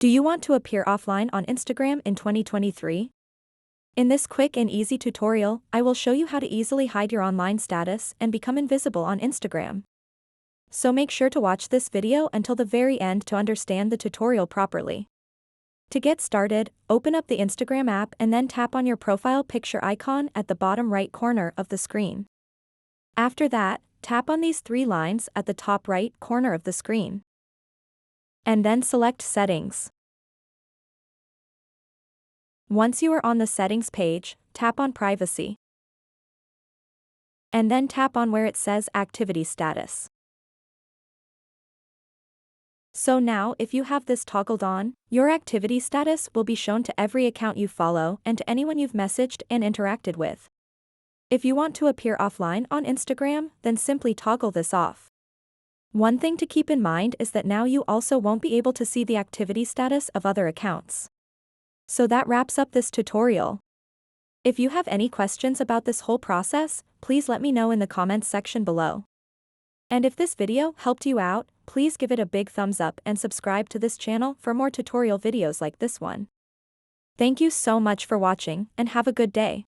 Do you want to appear offline on Instagram in 2023? In this quick and easy tutorial, I will show you how to easily hide your online status and become invisible on Instagram. So make sure to watch this video until the very end to understand the tutorial properly. To get started, open up the Instagram app and then tap on your profile picture icon at the bottom right corner of the screen. After that, tap on these three lines at the top right corner of the screen. And then select Settings. Once you are on the Settings page, tap on Privacy. And then tap on where it says Activity Status. So now, if you have this toggled on, your activity status will be shown to every account you follow and to anyone you've messaged and interacted with. If you want to appear offline on Instagram, then simply toggle this off. One thing to keep in mind is that now you also won't be able to see the activity status of other accounts. So that wraps up this tutorial. If you have any questions about this whole process, please let me know in the comments section below. And if this video helped you out, please give it a big thumbs up and subscribe to this channel for more tutorial videos like this one. Thank you so much for watching and have a good day.